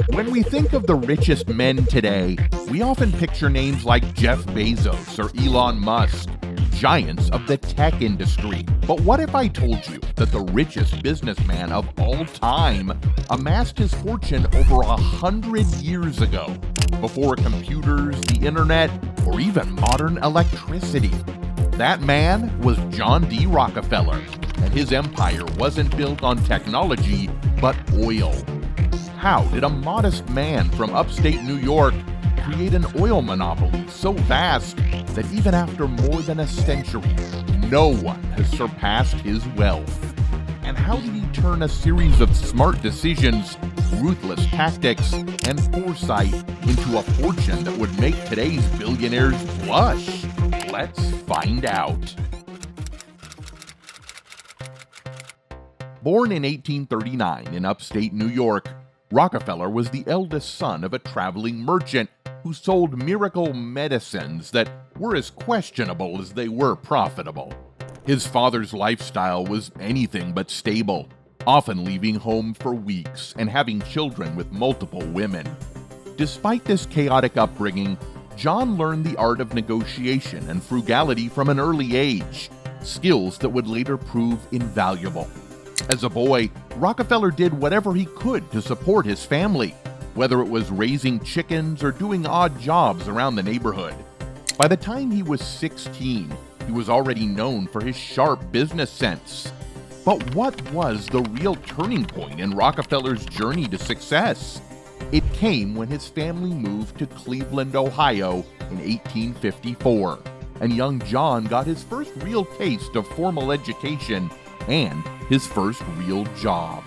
When we think of the richest men today, we often picture names like Jeff Bezos or Elon Musk, giants of the tech industry. But what if I told you that the richest businessman of all time amassed his fortune over 100 years ago, before computers, the internet, or even modern electricity? That man was John D. Rockefeller, and his empire wasn't built on technology, but oil. How did a modest man from upstate New York create an oil monopoly so vast that even after more than a century, no one has surpassed his wealth? And how did he turn a series of smart decisions, ruthless tactics, and foresight into a fortune that would make today's billionaires blush? Let's find out. Born in 1839 in upstate New York, Rockefeller was the eldest son of a traveling merchant who sold miracle medicines that were as questionable as they were profitable. His father's lifestyle was anything but stable, often leaving home for weeks and having children with multiple women. Despite this chaotic upbringing, John learned the art of negotiation and frugality from an early age, skills that would later prove invaluable. As a boy, Rockefeller did whatever he could to support his family, whether it was raising chickens or doing odd jobs around the neighborhood. By the time he was 16, he was already known for his sharp business sense. But what was the real turning point in Rockefeller's journey to success? It came when his family moved to Cleveland, Ohio in 1854, and young John got his first real taste of formal education and his first real job.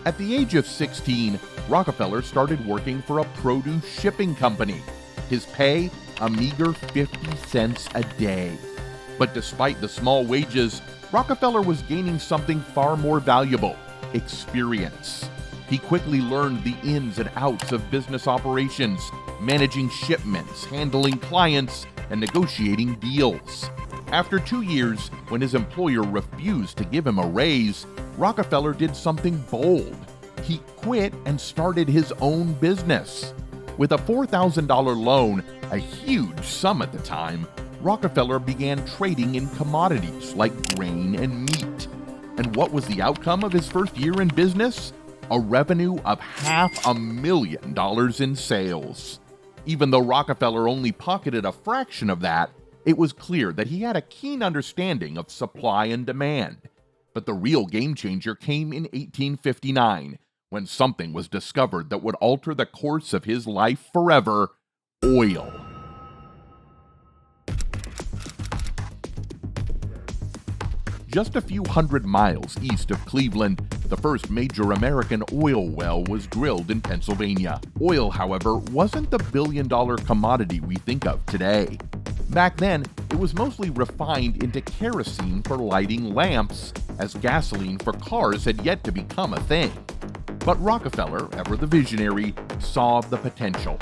At the age of 16, Rockefeller started working for a produce shipping company. His pay, a meager 50 cents a day. But despite the small wages, Rockefeller was gaining something far more valuable: experience. He quickly learned the ins and outs of business operations, managing shipments, handling clients, and negotiating deals. After 2 years, when his employer refused to give him a raise, Rockefeller did something bold. He quit and started his own business. With a $4,000 loan, a huge sum at the time, Rockefeller began trading in commodities like grain and meat. And what was the outcome of his first year in business? A revenue of $500,000 in sales. Even though Rockefeller only pocketed a fraction of that, it was clear that he had a keen understanding of supply and demand. But the real game changer came in 1859, when something was discovered that would alter the course of his life forever: oil. Just a few hundred miles east of Cleveland, the first major American oil well was drilled in Pennsylvania. Oil, however, wasn't the billion-dollar commodity we think of today. Back then, it was mostly refined into kerosene for lighting lamps, as gasoline for cars had yet to become a thing. But Rockefeller, ever the visionary, saw the potential.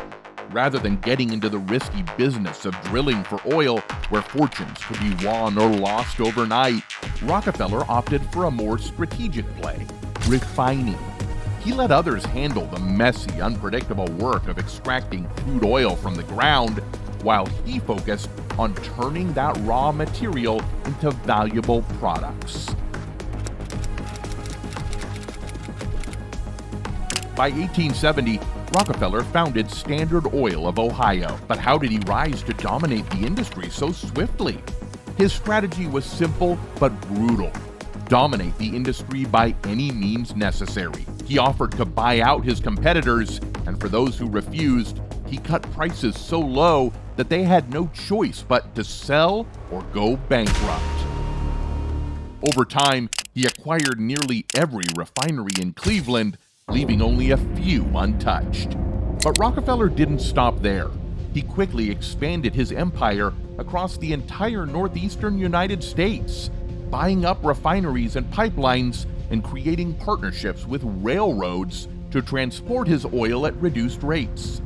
Rather than getting into the risky business of drilling for oil where fortunes could be won or lost overnight, Rockefeller opted for a more strategic play: refining. He let others handle the messy, unpredictable work of extracting crude oil from the ground, while he focused on turning that raw material into valuable products. By 1870, Rockefeller founded Standard Oil of Ohio. But how did he rise to dominate the industry so swiftly? His strategy was simple but brutal: dominate the industry by any means necessary. He offered to buy out his competitors, and for those who refused, he cut prices so low that they had no choice but to sell or go bankrupt. Over time, he acquired nearly every refinery in Cleveland, leaving only a few untouched. But Rockefeller didn't stop there. He quickly expanded his empire across the entire northeastern United States, buying up refineries and pipelines and creating partnerships with railroads to transport his oil at reduced rates.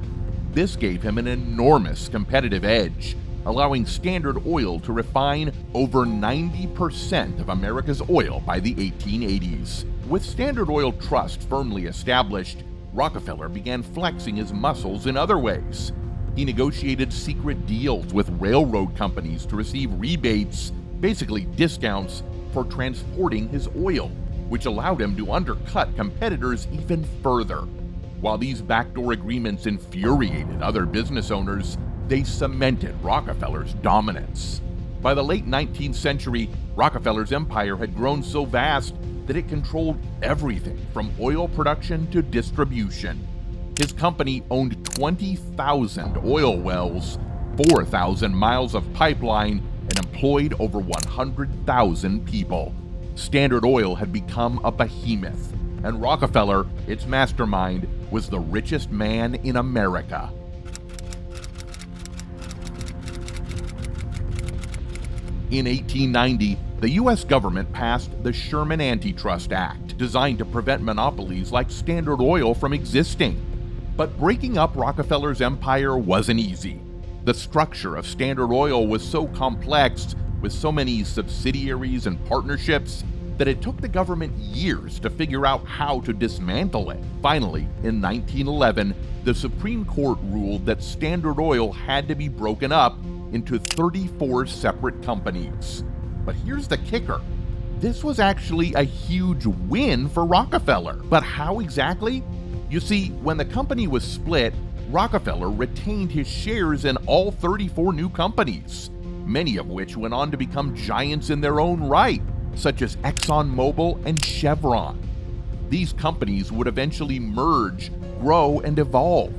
This gave him an enormous competitive edge, allowing Standard Oil to refine over 90% of America's oil by the 1880s. With Standard Oil Trust firmly established, Rockefeller began flexing his muscles in other ways. He negotiated secret deals with railroad companies to receive rebates, basically discounts, for transporting his oil, which allowed him to undercut competitors even further. While these backdoor agreements infuriated other business owners, they cemented Rockefeller's dominance. By the late 19th century, Rockefeller's empire had grown so vast that it controlled everything from oil production to distribution. His company owned 20,000 oil wells, 4,000 miles of pipeline, and employed over 100,000 people. Standard Oil had become a behemoth, and Rockefeller, its mastermind, was the richest man in America. In 1890, the U.S. government passed the Sherman Antitrust Act, designed to prevent monopolies like Standard Oil from existing. But breaking up Rockefeller's empire wasn't easy. The structure of Standard Oil was so complex, with so many subsidiaries and partnerships, that it took the government years to figure out how to dismantle it. Finally, in 1911, the Supreme Court ruled that Standard Oil had to be broken up into 34 separate companies. But here's the kicker. This was actually a huge win for Rockefeller. But how exactly? You see, when the company was split, Rockefeller retained his shares in all 34 new companies, many of which went on to become giants in their own right, such as ExxonMobil and Chevron. These companies would eventually merge, grow, and evolve,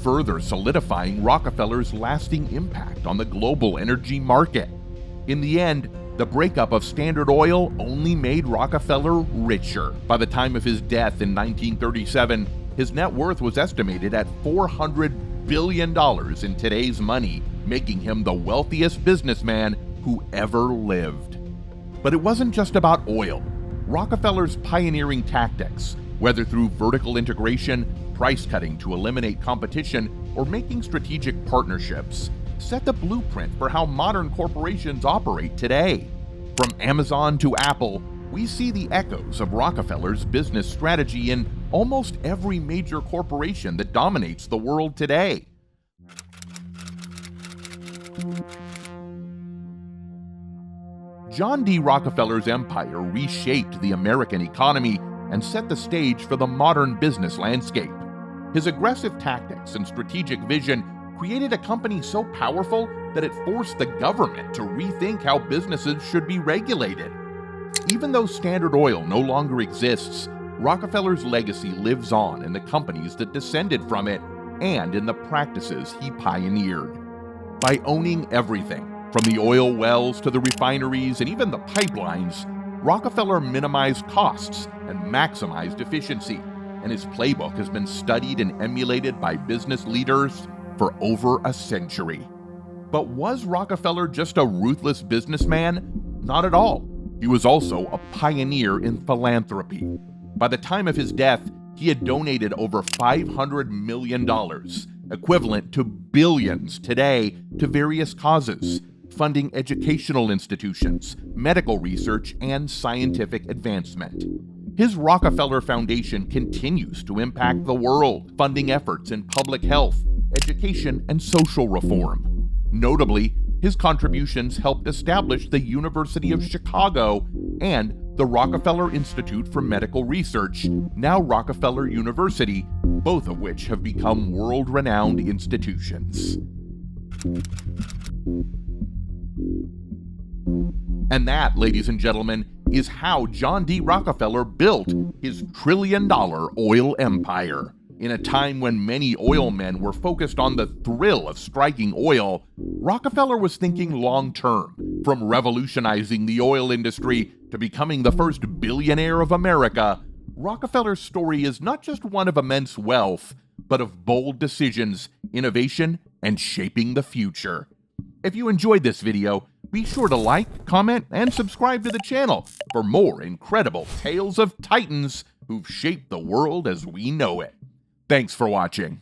further solidifying Rockefeller's lasting impact on the global energy market. In the end, the breakup of Standard Oil only made Rockefeller richer. By the time of his death in 1937, his net worth was estimated at $400 billion in today's money, making him the wealthiest businessman who ever lived. But it wasn't just about oil. Rockefeller's pioneering tactics, whether through vertical integration, price cutting to eliminate competition, or making strategic partnerships, set the blueprint for how modern corporations operate today. From Amazon to Apple, we see the echoes of Rockefeller's business strategy in almost every major corporation that dominates the world today. John D. Rockefeller's empire reshaped the American economy and set the stage for the modern business landscape. His aggressive tactics and strategic vision created a company so powerful that it forced the government to rethink how businesses should be regulated. Even though Standard Oil no longer exists, Rockefeller's legacy lives on in the companies that descended from it and in the practices he pioneered. By owning everything, from the oil wells to the refineries and even the pipelines, Rockefeller minimized costs and maximized efficiency, and his playbook has been studied and emulated by business leaders for over a century. But was Rockefeller just a ruthless businessman? Not at all. He was also a pioneer in philanthropy. By the time of his death, he had donated over $500 million, equivalent to billions today, to various causes, funding educational institutions, medical research, and scientific advancement. His Rockefeller Foundation continues to impact the world, funding efforts in public health, education, and social reform. Notably, his contributions helped establish the University of Chicago and the Rockefeller Institute for Medical Research, now Rockefeller University, both of which have become world-renowned institutions. And that, ladies and gentlemen, is how John D. Rockefeller built his trillion-dollar oil empire. In a time when many oil men were focused on the thrill of striking oil, Rockefeller was thinking long-term, from revolutionizing the oil industry to becoming the first billionaire of America. Rockefeller's story is not just one of immense wealth, but of bold decisions, innovation, and shaping the future. If you enjoyed this video, be sure to like, comment, and subscribe to the channel for more incredible tales of titans who've shaped the world as we know it. Thanks for watching.